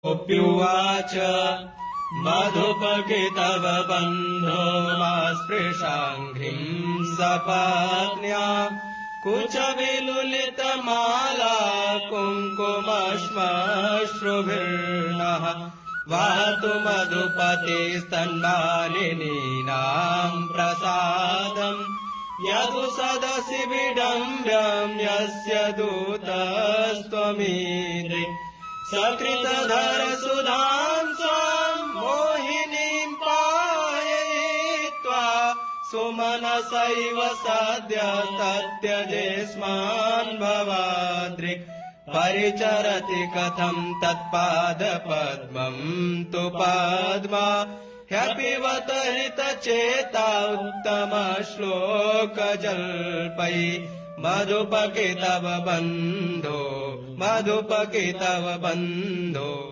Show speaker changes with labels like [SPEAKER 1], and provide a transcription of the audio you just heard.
[SPEAKER 1] प्युवाच मधुपके तव बन्धो मा स्पृशाङ्घ्रिम् सपत्न्या कुचविलुलितमाला कुङ्कुमश्मश्रुभिर्नः वातु मधुपतेस्तन्मालिनीनाम् प्रसादम् यदु सदसि विडम्ब्यम् यस्य दूतस्त्वमीदृ सकृतधर सुधाम् स्वाम् मोहिनीम् पाययित्वा सुमनसैव सद्य तत्यजेस्मान् भवादृक् परिचरति कथम् तत्पादपद्मम् तु पद्मा ह्यपिबत हृतचेता उत्तमश्लोकजल्पै मधुपके तव बन्धो